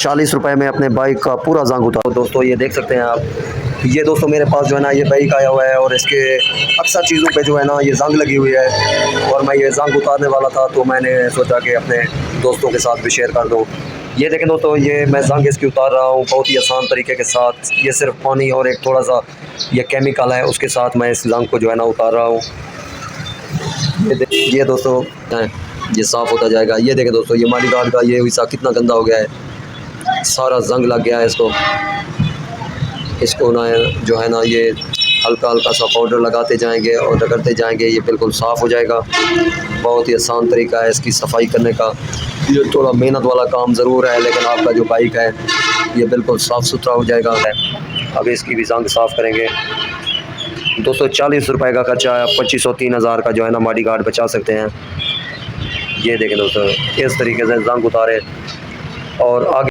40 रुपए में अपने बाइक का पूरा जंग उतारो। दोस्तों ये देख सकते हैं आप, ये दोस्तों मेरे पास जो है ना ये बाइक आया हुआ है और इसके अक्सर चीज़ों पे जो है ना ये जंग लगी हुई है और मैं ये जंग उतारने वाला था, तो मैंने सोचा कि अपने दोस्तों के साथ भी शेयर कर दूँ। ये देखें दोस्तों, ये मैं जंग इसकी उतार रहा हूँ बहुत ही आसान तरीके के साथ। ये सिर्फ पानी और एक थोड़ा सा ये केमिकल है, उसके साथ मैं इस जंग को जो है ना उतार रहा हूँ। ये दोस्तों ये साफ़ होता जाएगा। ये देखें दोस्तों, ये माली गार्ड का ये हिस्सा कितना गंदा हो गया है, सारा जंग लग गया है इसको ना जो है ना ये हल्का हल्का सा पाउडर लगाते जाएंगे और रगड़ते जाएंगे, ये बिल्कुल साफ़ हो जाएगा। बहुत ही आसान तरीका है इसकी सफाई करने का। ये थोड़ा मेहनत वाला काम ज़रूर है, लेकिन आपका जो बाइक है ये बिल्कुल साफ़ सुथरा हो जाएगा। अब इसकी भी जंग साफ़ करेंगे। दोस्तों 40 रुपए का खर्चा है, 2500-3000 का जो है ना मॉडी गार्ड बचा सकते हैं। ये देखें दोस्तों, इस तरीके से जंग उतारे और आगे